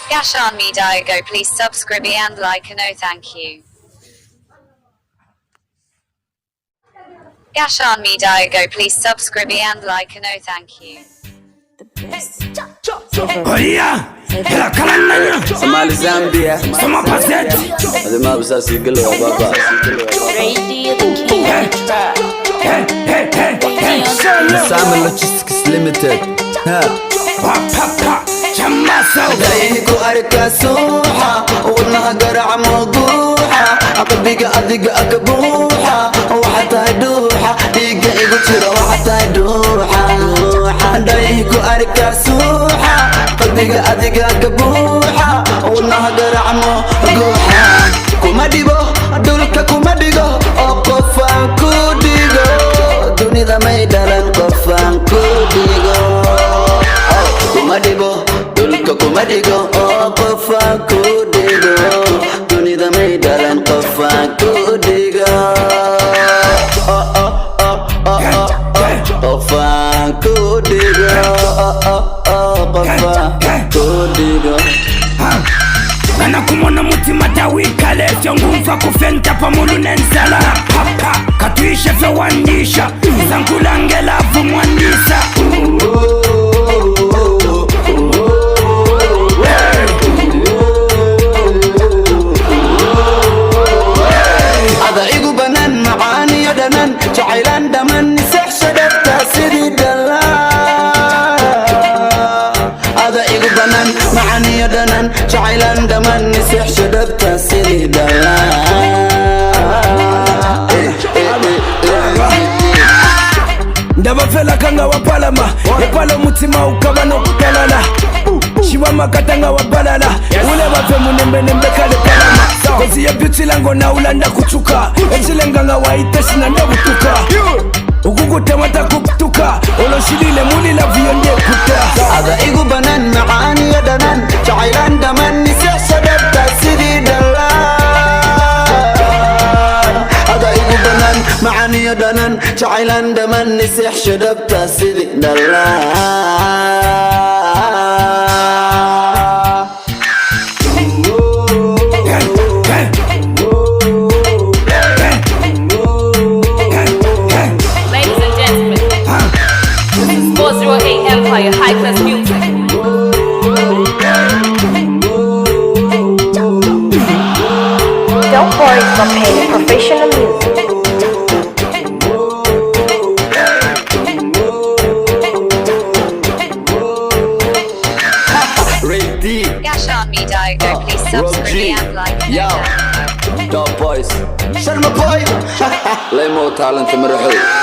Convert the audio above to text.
Gashan me Diogo, please subscribe and like and oh thank you. Gashan me Diogo, please subscribe and like and oh thank you. Oh yeah, hela kalananya. Somali Zambia, Sama pazet. Adema busa sigelo baba. Radio the King. Hey. Sama Logistics Limited. Pa. Chamasa. دايكو أركا سوحة ونها قرع موضوحة أقبيك أذيك أكبوحة وحتى يدوحة ديقا يقتر وحتى يدوحة دايكو أركا سوحة قلبيك أذيك أكبوحة ونها قرع موضوحة كما ديبو دولك كما ديغو أقفان كوديغو دوني ذا ميدالن قفان كوديغو كما ديبو كما ديغو قفا كوديغو دوني ذا ميدالن قفا كوديغو قفا كوديغو قفا كوديغو Nana kumona mutima dawika lefyo ngumva kufenta pamulu nensala Papa katuishe fe wandisha Zankulangela vumwandisa هذا إيقو بنان معاني يدنان جعيلان دمان نسح شدفتا سيدي دلال هذا إيقو بنان معاني يدنان جعيلان دمان نسح شدفتا سيدي دلال Ndabafela kanga wapalama Epala mutima ukaba no kutalala Shiwama katanga wabalala Ule wafe munembe nembe kale palama Kozi ya beauty lango na ulanda kuchuka Echilenga nga waiteshi na ndabutuka Ukukute wata kukutuka Olo shilile muli la vionde kuta هذا إيقو بنان معاني يدنان جعيلان دمان نسح شدفتا سيدي دلال هذا إيقو بنان معاني يدنان جعيلان دمان نسح شدفتا سيدي دلال Ladies and gentlemen, this is 408 Empire High Class Music. Don't worry for paying professional music. Ready, Gashan me Diogo, please subscribe and like and yo, oh thank you. Top boys, Sharma boy, Lemo talent مرحو.